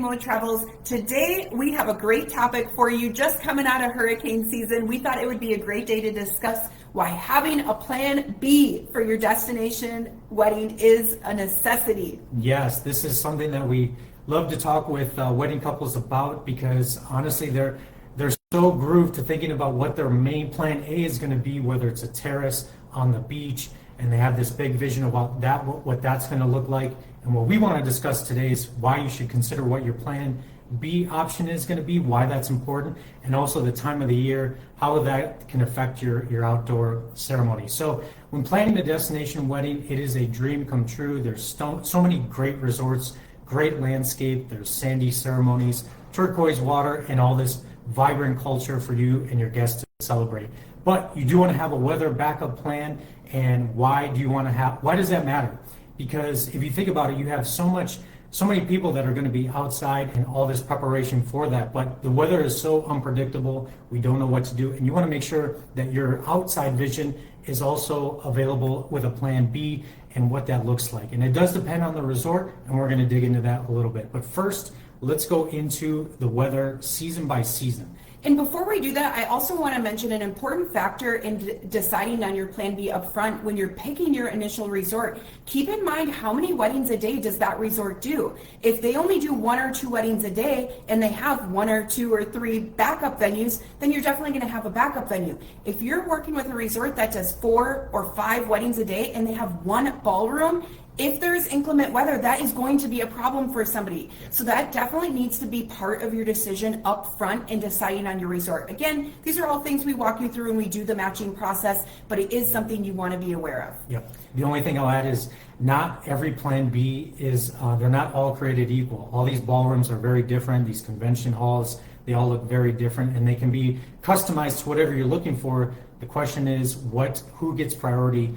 Mode Travels. Today we have a great topic for you. Just coming out of hurricane season, we thought it would be a great day to discuss why having a plan B for your destination wedding is a necessity. Yes, this is something that we love to talk with wedding couples about, because honestly they're so grooved to thinking about what their main plan A is going to be, whether it's a terrace on the beach, and they have this big vision about that, what that's going to look like. And what we want to discuss today is why you should consider what your plan B option is going to be, why that's important, and also the time of the year, how that can affect your outdoor ceremony. So when planning a destination wedding, it is a dream come true. There's so many great resorts, great landscape, there's sandy ceremonies, turquoise water, and all this vibrant culture for you and your guests to celebrate. But you do want to have a weather backup plan. And why does that matter? Because if you think about it, you have so many people that are going to be outside and all this preparation for that, but the weather is so unpredictable, we don't know what to do, and you want to make sure that your outside vision is also available with a plan B and what that looks like. And it does depend on the resort, and we're going to dig into that a little bit. But first, let's go into the weather season by season. And before we do that, I also want to mention an important factor in deciding on your plan B up front when you're picking your initial resort. Keep in mind, how many weddings a day does that resort do? If they only do 1 or 2 weddings a day and they have 1 or 2 or 3 backup venues, then you're definitely going to have a backup venue. If you're working with a resort that does 4 or 5 weddings a day and they have 1 ballroom, if there's inclement weather, that is going to be a problem for somebody. So that definitely needs to be part of your decision up front in deciding on your resort. Again, these are all things we walk you through when we do the matching process, but it is something you want to be aware of. Yep. The only thing I'll add is not every plan B is, they're not all created equal. All these ballrooms are very different. These convention halls, they all look very different, and they can be customized to whatever you're looking for. The question is, who gets priority?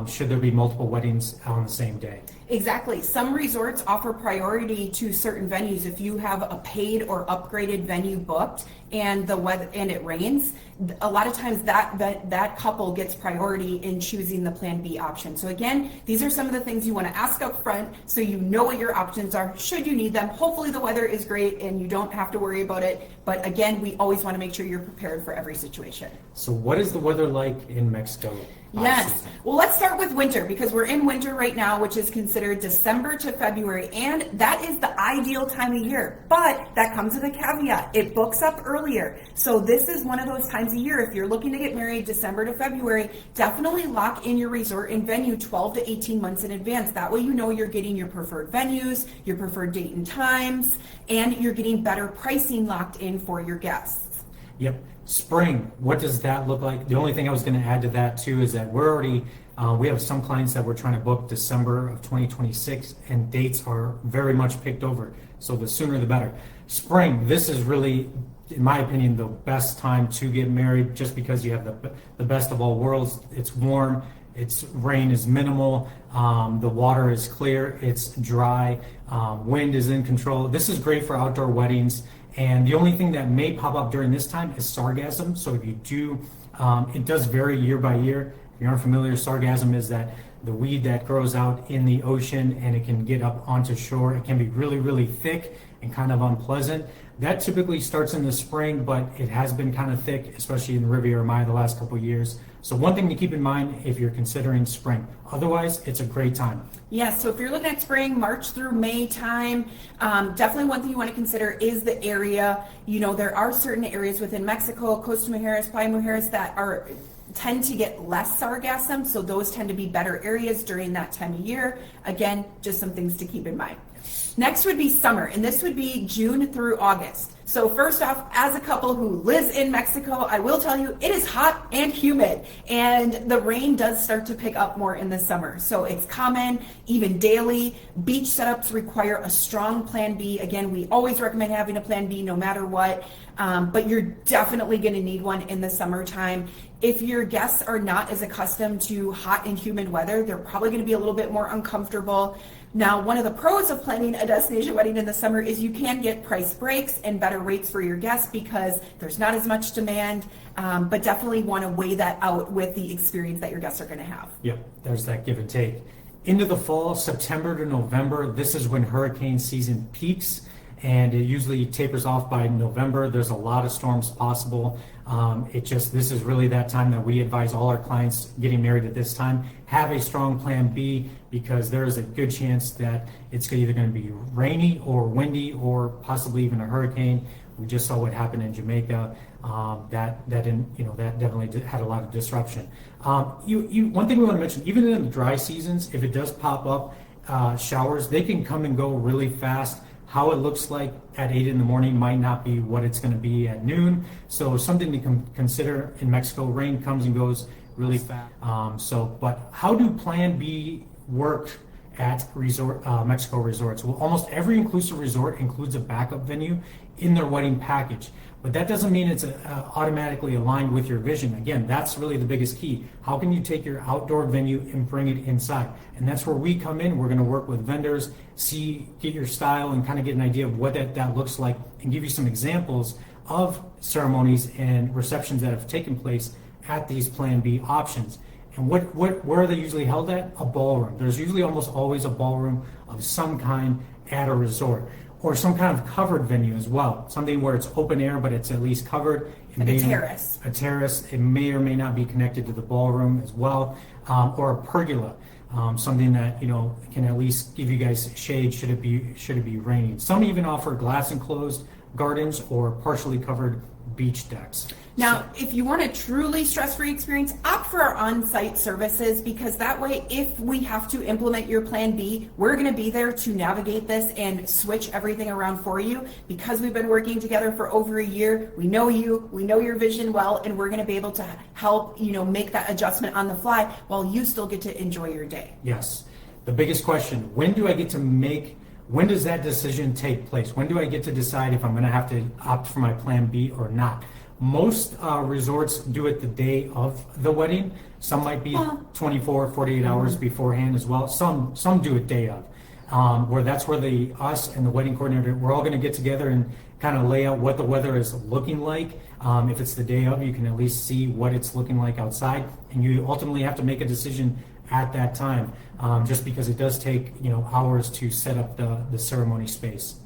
Should there be multiple weddings on the same day? Exactly. Some resorts offer priority to certain venues. If you have a paid or upgraded venue booked and the weather and it rains, a lot of times that couple gets priority in choosing the plan B option. So again, these are some of the things you want to ask up front so you know what your options are should you need them. Hopefully the weather is great and you don't have to worry about it. But again, we always want to make sure you're prepared for every situation. So what is the weather like in Mexico? Yes. Well, let's start with winter, because we're in winter right now, which is considered December to February, and that is the ideal time of year. But that comes with a caveat. It books up earlier. So this is one of those times of year, if you're looking to get married December to February, definitely lock in your resort and venue 12 to 18 months in advance. That way you know you're getting your preferred venues, your preferred date and times, and you're getting better pricing locked in for your guests. Yep. Spring, what does that look like? The only thing I was going to add to that too is that we're already, we have some clients that we're trying to book December of 2026, and dates are very much picked over. So the sooner the better. Spring, this is really, in my opinion, the best time to get married, just because you have the best of all worlds. It's warm, rain is minimal, the water is clear, it's dry, wind is in control. This is great for outdoor weddings. And the only thing that may pop up during this time is sargassum. So if you do, it does vary year by year. If you aren't familiar, sargassum is the weed that grows out in the ocean, and it can get up onto shore. It can be really, really thick and kind of unpleasant. That typically starts in the spring, but it has been kind of thick, especially in the Riviera Maya the last couple of years. So one thing to keep in mind if you're considering spring. Otherwise, it's a great time. Yeah, so if you're looking at spring, March through May time, definitely one thing you want to consider is the area. You know, there are certain areas within Mexico, Costa Mujeres, Playa Mujeres, that tend to get less sargassum, so those tend to be better areas during that time of year. Again, just some things to keep in mind. Next would be summer, and this would be June through August. So first off, as a couple who lives in Mexico, I will tell you it is hot and humid, and the rain does start to pick up more in the summer. So it's common, even daily. Beach setups require a strong plan B. Again, we always recommend having a plan B no matter what, but you're definitely going to need one in the summertime. If your guests are not as accustomed to hot and humid weather, they're probably going to be a little bit more uncomfortable. Now, one of the pros of planning a destination wedding in the summer is you can get price breaks and better rates for your guests because there's not as much demand, but definitely want to weigh that out with the experience that your guests are going to have. Yep, there's that give and take. Into the fall, September to November, this is when hurricane season peaks. and it usually tapers off by November. There's a lot of storms possible. This is really that time that we advise all our clients getting married at this time, have a strong plan B, because there is a good chance that it's either going to be rainy or windy or possibly even a hurricane. We just saw what happened in Jamaica. That definitely had a lot of disruption. One thing we want to mention, even in the dry seasons, if it does pop up showers, they can come and go really fast. How it looks like at 8 in the morning might not be what it's going to be at noon. So something to consider in Mexico. Rain comes and goes really fast. But how do Plan B work at Mexico resorts? Well, almost every inclusive resort includes a backup venue in their wedding package. But that doesn't mean it's automatically aligned with your vision. Again, that's really the biggest key. How can you take your outdoor venue and bring it inside? And that's where we come in. We're going to work with vendors, get your style, and kind of get an idea of what that looks like, and give you some examples of ceremonies and receptions that have taken place at these Plan B options. And where are they usually held at? A ballroom. There's usually almost always a ballroom of some kind at a resort, or some kind of covered venue as well. Something where it's open air, but it's at least covered. Like a terrace. A terrace. It may or may not be connected to the ballroom as well, or a pergola. Something that can at least give you guys shade should it be raining. Some even offer glass enclosed gardens or partially covered beach decks. Now, if you want a truly stress-free experience, opt for our on-site services, because that way, if we have to implement your Plan B, we're going to be there to navigate this and switch everything around for you. Because we've been working together for over a year, we know you, we know your vision well, and we're going to be able to help make that adjustment on the fly while you still get to enjoy your day. Yes. The biggest question, when does that decision take place? When do I get to decide if I'm going to have to opt for my Plan B or not? Most resorts do it the day of the wedding. Some might be 24, 48 hours beforehand as well. Some do it day of, where us and the wedding coordinator, we're all going to get together and kind of lay out what the weather is looking like. If it's the day of, you can at least see what it's looking like outside, and you ultimately have to make a decision at that time, just because it does take hours to set up the ceremony space.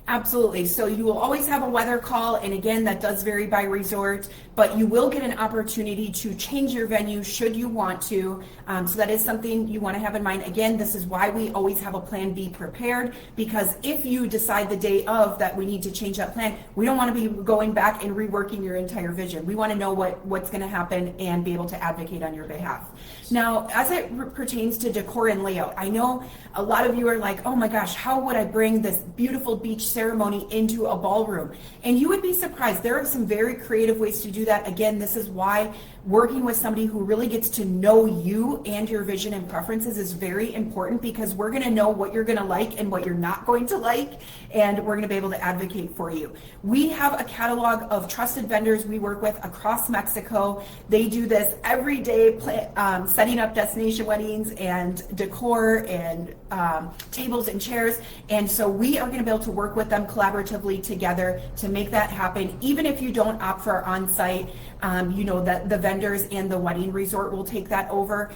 Absolutely. So you will always have a weather call, and again, that does vary by resort, but you will get an opportunity to change your venue should you want to. So that is something you want to have in mind. Again, this is why we always have a Plan B prepared, because if you decide the day of that we need to change that plan, we don't want to be going back and reworking your entire vision. We want to know what's going to happen and be able to advocate on your behalf. Now, as it pertains to decor and layout, I know a lot of you are like, oh my gosh, how would I bring this beautiful beach ceremony into a ballroom? And you would be surprised. There are some very creative ways to do that. Again, this is why working with somebody who really gets to know you and your vision and preferences is very important, because we're going to know what you're going to like and what you're not going to like, and we're going to be able to advocate for you. We have a catalog of trusted vendors we work with across Mexico. They do this every day, setting up destination weddings and decor and tables and chairs, and so we are going to be able to work with them collaboratively together to make that happen. Even if you don't opt for our on-site, that the vendors and the wedding resort will take that over,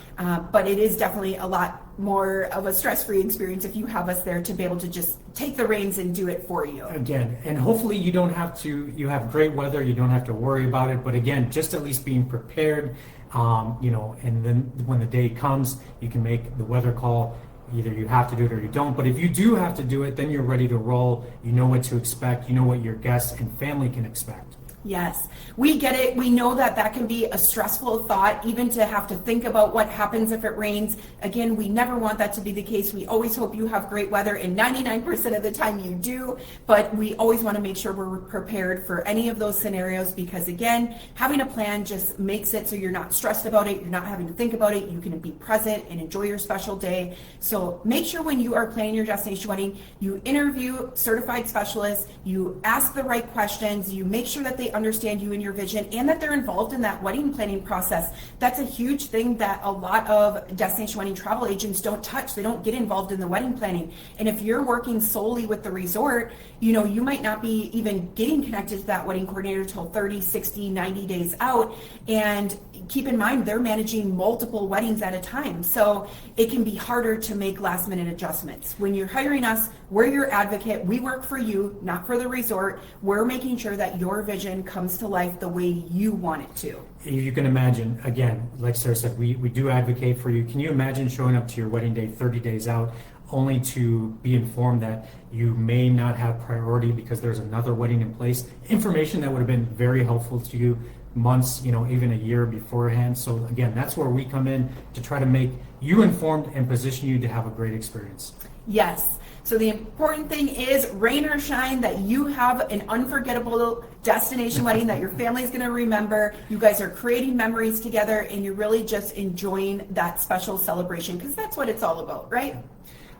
but it is definitely a lot more of a stress-free experience if you have us there to be able to just take the reins and do it for you. Again, and hopefully you have great weather, you don't have to worry about it, but again, just at least being prepared, and then when the day comes, you can make the weather call. Either you have to do it or you don't, but if you do have to do it, then you're ready to roll. You know what to expect. You know what your guests and family can expect. Yes, we get it. We know that can be a stressful thought, even to have to think about what happens if it rains. Again, we never want that to be the case. We always hope you have great weather, and 99% of the time you do, but we always want to make sure we're prepared for any of those scenarios, because again, having a plan just makes it so you're not stressed about it, you're not having to think about it, you can be present and enjoy your special day. So make sure when you are planning your destination wedding, you interview certified specialists, you ask the right questions, you make sure that they understand you and your vision, and that they're involved in that wedding planning process. That's a huge thing that a lot of destination wedding travel agents don't touch. They don't get involved in the wedding planning. And if you're working solely with the resort, you might not be even getting connected to that wedding coordinator till 30, 60, 90 days out. And keep in mind they're managing multiple weddings at a time, so it can be harder to make last minute adjustments. When you're hiring us, we're your advocate. We work for you, not for the resort. We're making sure that your vision comes to life the way you want it to. You can imagine, again, like Sarah said, we do advocate for you. Can you imagine showing up to your wedding day 30 days out only to be informed that you may not have priority because there's another wedding in place? Information that would have been very helpful to you months, even a year beforehand. So again, that's where we come in to try to make you informed and position you to have a great experience. Yes. So the important thing is, rain or shine, that you have an unforgettable destination wedding that your family's going to remember. You guys are creating memories together, and you're really just enjoying that special celebration, because that's what it's all about, right?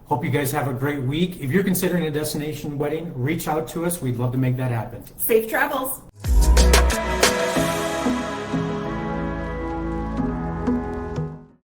Hope you guys have a great week. If you're considering a destination wedding, reach out to us. We'd love to make that happen. Safe travels.